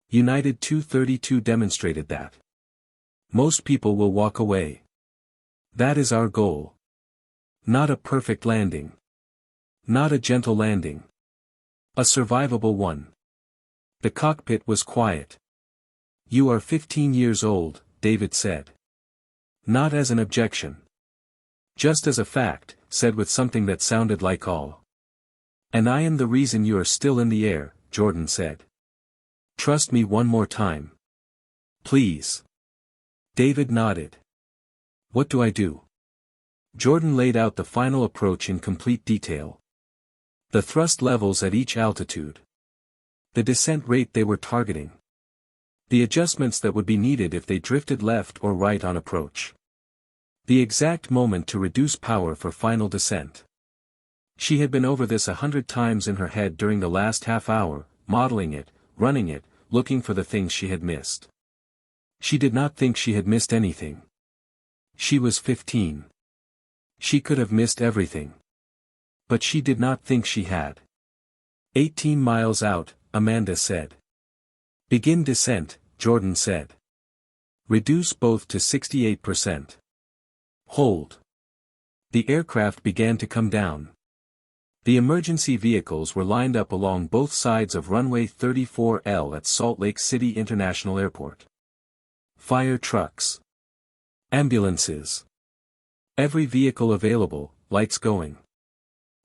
United 232 demonstrated that. Most people will walk away. That is our goal. Not a perfect landing. Not a gentle landing. A survivable one. The cockpit was quiet. You are 15 years old, David said. Not as an objection. Just as a fact, said with something that sounded like all. And I am the reason you are still in the air, Jordan said. Trust me one more time. Please. David nodded. What do I do? Jordan laid out the final approach in complete detail. The thrust levels at each altitude. The descent rate they were targeting. The adjustments that would be needed if they drifted left or right on approach. The exact moment to reduce power for final descent. She had been over this 100 times in her head during the last half hour, modeling it, running it, looking for the things she had missed. She did not think she had missed anything. She was 15. She could have missed everything. But she did not think she had. 18 miles out, Amanda said. Begin descent, Jordan said. Reduce both to 68%. Hold. The aircraft began to come down. The emergency vehicles were lined up along both sides of runway 34L at Salt Lake City International Airport. Fire trucks. Ambulances. Every vehicle available, lights going.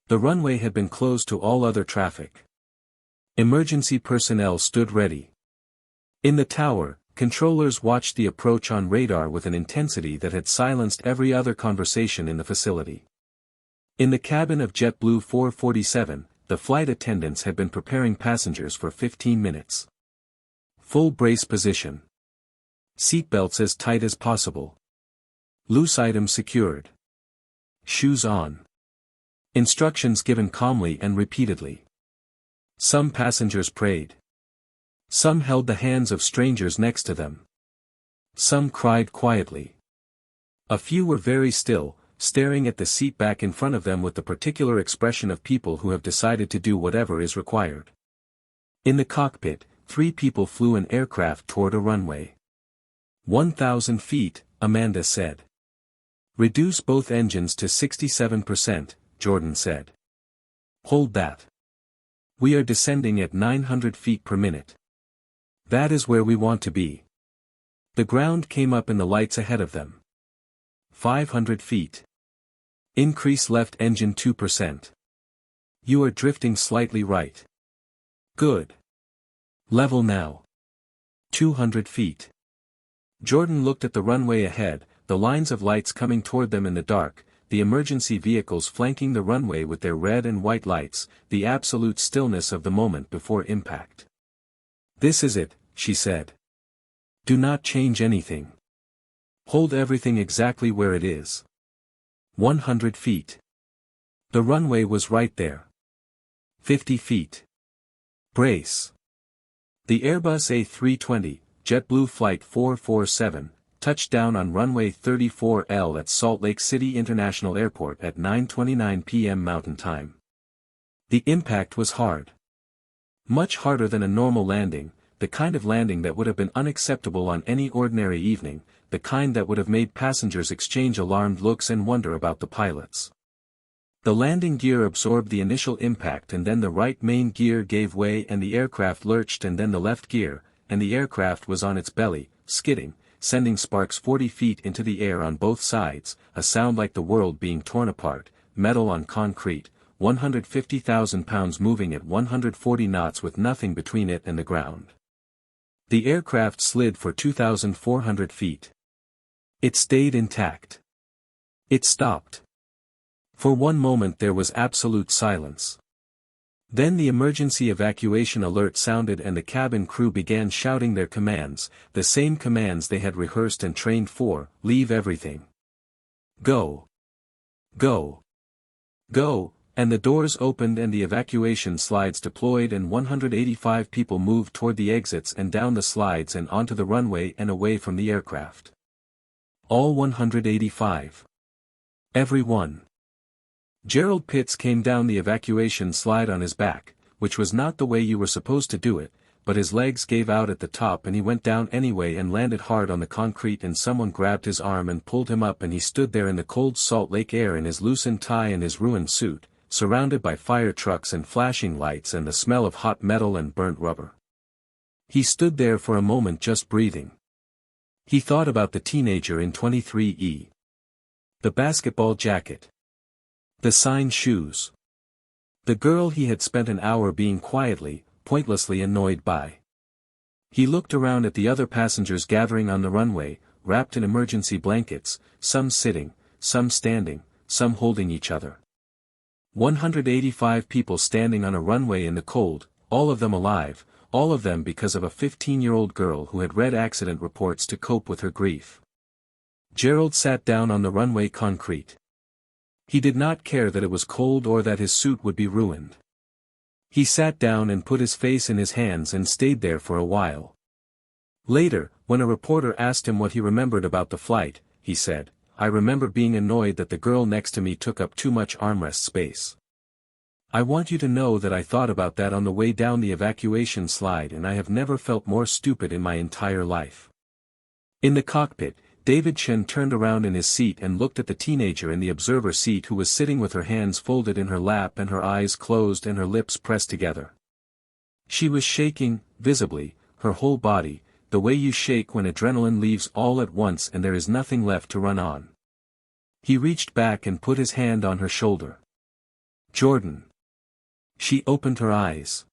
The runway had been closed to all other traffic. Emergency personnel stood ready. In the tower, controllers watched the approach on radar with an intensity that had silenced every other conversation in the facility. In the cabin of JetBlue 447, the flight attendants had been preparing passengers for 15 minutes. Full brace position. Seatbelts as tight as possible. Loose items secured. Shoes on. Instructions given calmly and repeatedly. Some passengers prayed. Some held the hands of strangers next to them. Some cried quietly. A few were very still, staring at the seat back in front of them with the particular expression of people who have decided to do whatever is required. In the cockpit, 3 people flew an aircraft toward a runway. 1,000 feet, Amanda said. Reduce both engines to 67%, Jordan said. Hold that. We are descending at 900 feet per minute. That is where we want to be. The ground came up in the lights ahead of them. 500 feet. Increase left engine 2%. You are drifting slightly right. Good. Level now. 200 feet. Jordan looked at the runway ahead, the lines of lights coming toward them in the dark, the emergency vehicles flanking the runway with their red and white lights, the absolute stillness of the moment before impact. This is it, she said. Do not change anything. Hold everything exactly where it is. 100 feet. The runway was right there. 50 feet. Brace. The Airbus A320, JetBlue Flight 447, touched down on runway 34L at Salt Lake City International Airport at 9:29 p.m. Mountain Time. The impact was hard. Much harder than a normal landing, the kind of landing that would have been unacceptable on any ordinary evening, the kind that would have made passengers exchange alarmed looks and wonder about the pilots. The landing gear absorbed the initial impact and then the right main gear gave way and the aircraft lurched and then the left gear, and the aircraft was on its belly, skidding, sending sparks 40 feet into the air on both sides, a sound like the world being torn apart, metal on concrete, 150,000 pounds moving at 140 knots with nothing between it and the ground. The aircraft slid for 2,400 feet. It stayed intact. It stopped. For one moment there was absolute silence. Then the emergency evacuation alert sounded and the cabin crew began shouting their commands, the same commands they had rehearsed and trained for: leave everything. Go. Go. Go, and the doors opened and the evacuation slides deployed and 185 people moved toward the exits and down the slides and onto the runway and away from the aircraft. All 185. Every one. Gerald Pitts came down the evacuation slide on his back, which was not the way you were supposed to do it, but his legs gave out at the top and he went down anyway and landed hard on the concrete, and someone grabbed his arm and pulled him up and he stood there in the cold Salt Lake air in his loosened tie and his ruined suit, surrounded by fire trucks and flashing lights and the smell of hot metal and burnt rubber. He stood there for a moment just breathing. He thought about the teenager in 23E. The basketball jacket. The signed shoes. The girl he had spent an hour being quietly, pointlessly annoyed by. He looked around at the other passengers gathering on the runway, wrapped in emergency blankets, some sitting, some standing, some holding each other. 185 people standing on a runway in the cold, all of them alive, all of them because of a 15-year-old girl who had read accident reports to cope with her grief. Gerald sat down on the runway concrete. He did not care that it was cold or that his suit would be ruined. He sat down and put his face in his hands and stayed there for a while. Later, when a reporter asked him what he remembered about the flight, he said, "I remember being annoyed that the girl next to me took up too much armrest space. I want you to know that I thought about that on the way down the evacuation slide and I have never felt more stupid in my entire life." In the cockpit, David Chen turned around in his seat and looked at the teenager in the observer seat who was sitting with her hands folded in her lap and her eyes closed and her lips pressed together. She was shaking, visibly, her whole body, the way you shake when adrenaline leaves all at once and there is nothing left to run on. He reached back and put his hand on her shoulder. "Jordan." She opened her eyes.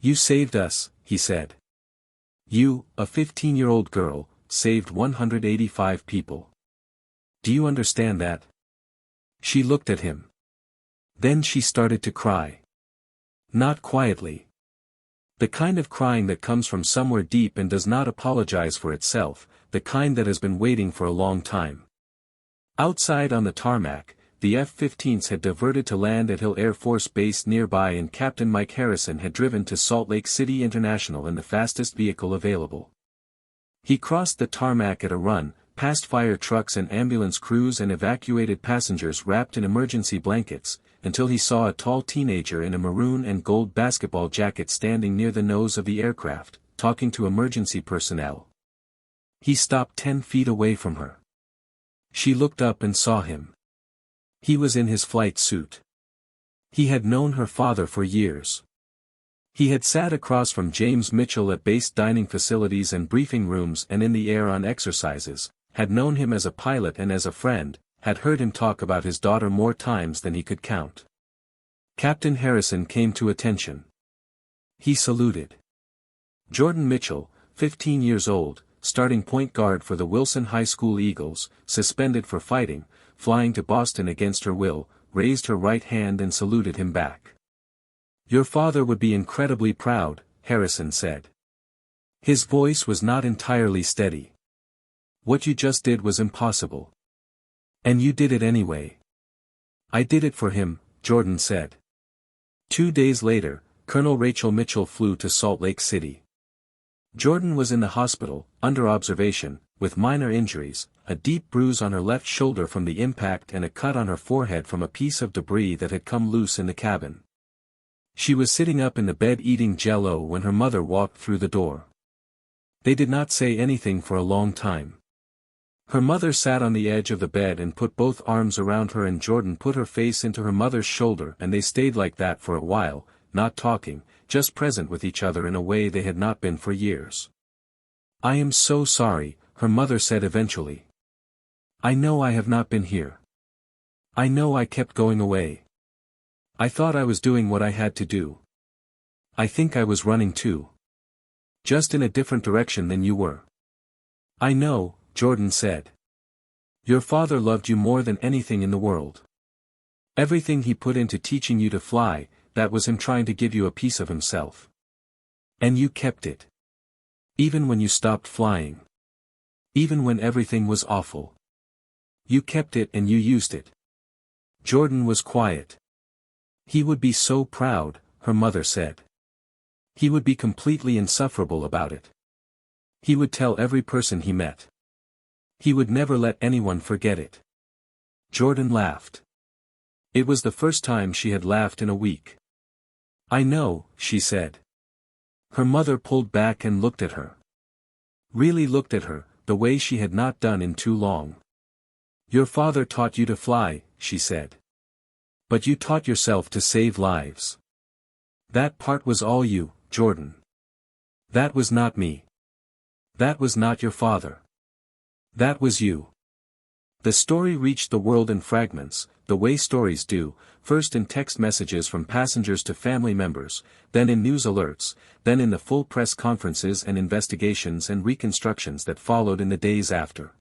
"You saved us," he said. "You, a 15-year-old girl, saved 185 people. Do you understand that?" She looked at him. Then she started to cry. Not quietly. The kind of crying that comes from somewhere deep and does not apologize for itself, the kind that has been waiting for a long time. Outside on the tarmac, the F-15s had diverted to land at Hill Air Force Base nearby and Captain Mike Harrison had driven to Salt Lake City International in the fastest vehicle available. He crossed the tarmac at a run, past fire trucks and ambulance crews and evacuated passengers wrapped in emergency blankets, until he saw a tall teenager in a maroon and gold basketball jacket standing near the nose of the aircraft, talking to emergency personnel. He stopped 10 feet away from her. She looked up and saw him. He was in his flight suit. He had known her father for years. He had sat across from James Mitchell at base dining facilities and briefing rooms and in the air on exercises, had known him as a pilot and as a friend, had heard him talk about his daughter more times than he could count. Captain Harrison came to attention. He saluted. Jordan Mitchell, 15 years old, starting point guard for the Wilson High School Eagles, suspended for fighting, flying to Boston against her will, raised her right hand and saluted him back. "Your father would be incredibly proud," Harrison said. His voice was not entirely steady. "What you just did was impossible. And you did it anyway." "I did it for him," Jordan said. 2 days later, Colonel Rachel Mitchell flew to Salt Lake City. Jordan was in the hospital, under observation, with minor injuries, a deep bruise on her left shoulder from the impact and a cut on her forehead from a piece of debris that had come loose in the cabin. She was sitting up in the bed eating Jell-O when her mother walked through the door. They did not say anything for a long time. Her mother sat on the edge of the bed and put both arms around her and Jordan put her face into her mother's shoulder and they stayed like that for a while, not talking, just present with each other in a way they had not been for years. "I am so sorry," her mother said eventually. "I know I have not been here. I know I kept going away. I thought I was doing what I had to do. I think I was running too. Just in a different direction than you were." "I know," Jordan said. "Your father loved you more than anything in the world. Everything he put into teaching you to fly, that was him trying to give you a piece of himself. And you kept it. Even when you stopped flying. Even when everything was awful. You kept it and you used it. Jordan was quiet. He would be so proud, her mother said. He would be completely insufferable about it. He would tell every person he met. He would never let anyone forget it. Jordan laughed. It was the first time she had laughed in a week. I know, she said. Her mother pulled back and looked at her. Really looked at her, the way she had not done in too long. Your father taught you to fly, she said. But you taught yourself to save lives. That part was all you, Jordan. That was not me. That was not your father. That was you. The story reached the world in fragments, the way stories do, first in text messages from passengers to family members, then in news alerts, then in the full press conferences and investigations and reconstructions that followed in the days after.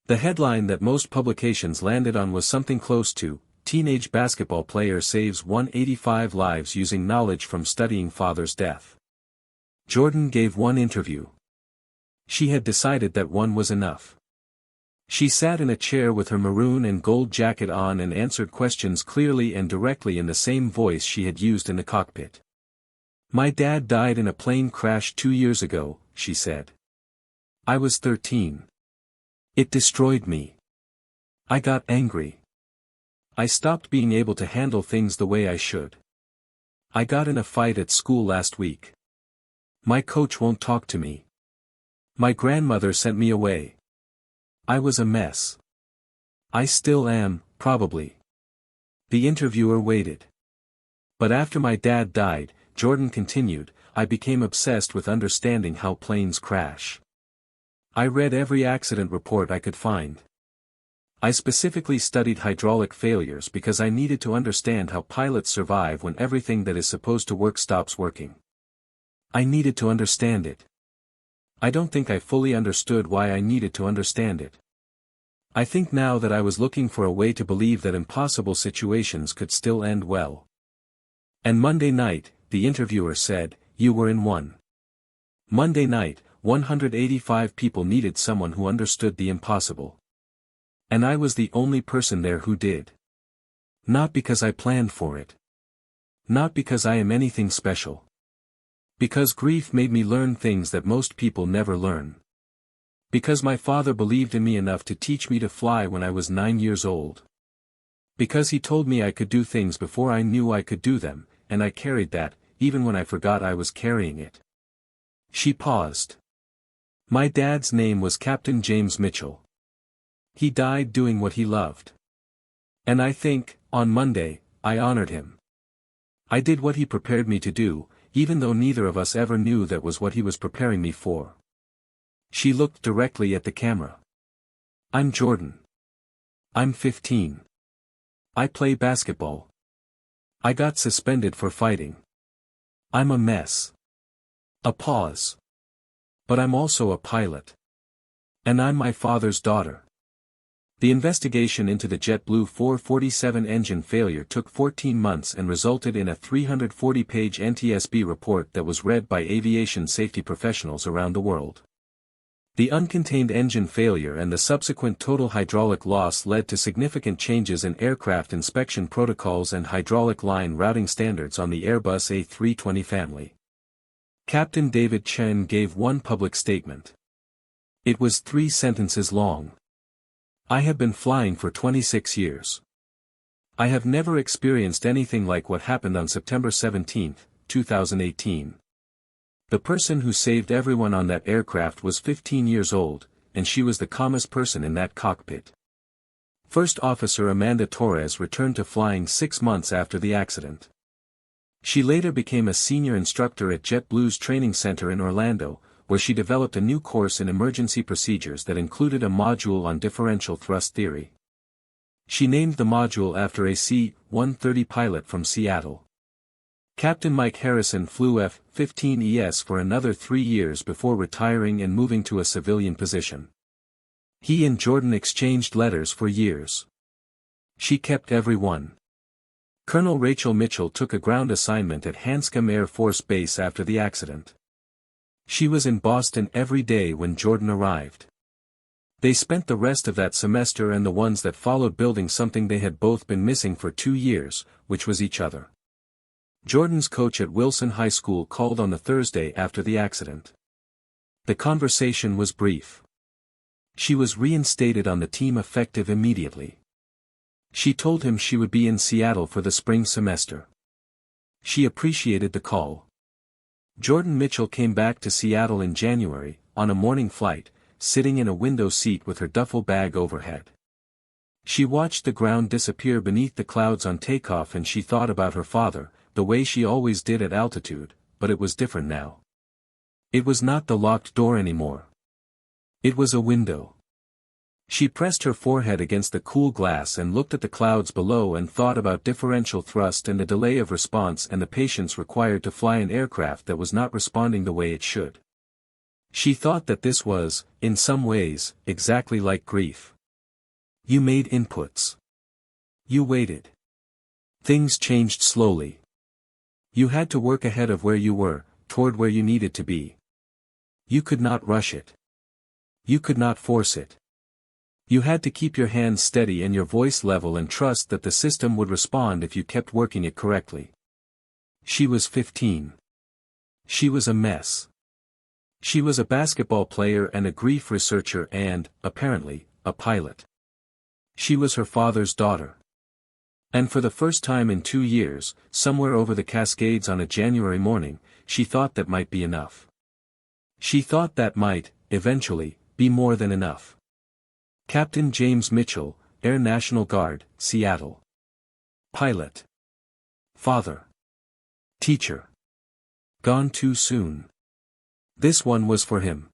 The headline that most publications landed on was something close to, Teenage Basketball Player Saves 185 Lives Using Knowledge from Studying Father's Death. Jordan gave one interview. She had decided that one was enough. She sat in a chair with her maroon and gold jacket on and answered questions clearly and directly in the same voice she had used in the cockpit. My dad died in a plane crash 2 years ago, she said. I was 13. It destroyed me. I got angry. I stopped being able to handle things the way I should. I got in a fight at school last week. My coach won't talk to me. My grandmother sent me away. I was a mess. I still am, probably. The interviewer waited. But after my dad died, Jordan continued, I became obsessed with understanding how planes crash. I read every accident report I could find. I specifically studied hydraulic failures because I needed to understand how pilots survive when everything that is supposed to work stops working. I needed to understand it. I don't think I fully understood why I needed to understand it. I think now that I was looking for a way to believe that impossible situations could still end well. And Monday night, the interviewer said, you were in one. Monday night, 185 people needed someone who understood the impossible. And I was the only person there who did. Not because I planned for it. Not because I am anything special. Because grief made me learn things that most people never learn. Because my father believed in me enough to teach me to fly when I was 9 years old. Because he told me I could do things before I knew I could do them, and I carried that, even when I forgot I was carrying it. She paused. My dad's name was Captain James Mitchell. He died doing what he loved. And I think, on Monday, I honored him. I did what he prepared me to do, even though neither of us ever knew that was what he was preparing me for. She looked directly at the camera. I'm Jordan. I'm 15. I play basketball. I got suspended for fighting. I'm a mess. A pause. But I'm also a pilot. And I'm my father's daughter. The investigation into the JetBlue 447 engine failure took 14 months and resulted in a 340-page NTSB report that was read by aviation safety professionals around the world. The uncontained engine failure and the subsequent total hydraulic loss led to significant changes in aircraft inspection protocols and hydraulic line routing standards on the Airbus A320 family. Captain David Chen gave one public statement. It was 3 sentences long. I have been flying for 26 years. I have never experienced anything like what happened on September 17, 2018. The person who saved everyone on that aircraft was 15 years old, and she was the calmest person in that cockpit. First Officer Amanda Torres returned to flying 6 months after the accident. She later became a senior instructor at JetBlue's training center in Orlando, where she developed a new course in emergency procedures that included a module on differential thrust theory. She named the module after a C-130 pilot from Seattle. Captain Mike Harrison flew F-15ES for another 3 years before retiring and moving to a civilian position. He and Jordan exchanged letters for years. She kept every one. Colonel Rachel Mitchell took a ground assignment at Hanscom Air Force Base after the accident. She was in Boston every day when Jordan arrived. They spent the rest of that semester and the ones that followed building something they had both been missing for 2 years, which was each other. Jordan's coach at Wilson High School called on the Thursday after the accident. The conversation was brief. She was reinstated on the team effective immediately. She told him she would be in Seattle for the spring semester. She appreciated the call. Jordan Mitchell came back to Seattle in January, on a morning flight, sitting in a window seat with her duffel bag overhead. She watched the ground disappear beneath the clouds on takeoff and she thought about her father, the way she always did at altitude, but it was different now. It was not the locked door anymore. It was a window. She pressed her forehead against the cool glass and looked at the clouds below and thought about differential thrust and the delay of response and the patience required to fly an aircraft that was not responding the way it should. She thought that this was, in some ways, exactly like grief. You made inputs. You waited. Things changed slowly. You had to work ahead of where you were, toward where you needed to be. You could not rush it. You could not force it. You had to keep your hands steady and your voice level and trust that the system would respond if you kept working it correctly. She was 15. She was a mess. She was a basketball player and a grief researcher and, apparently, a pilot. She was her father's daughter. And for the first time in 2 years, somewhere over the Cascades on a January morning, she thought that might be enough. She thought that might, eventually, be more than enough. Captain James Mitchell, Air National Guard, Seattle. Pilot. Father. Teacher. Gone too soon. This one was for him.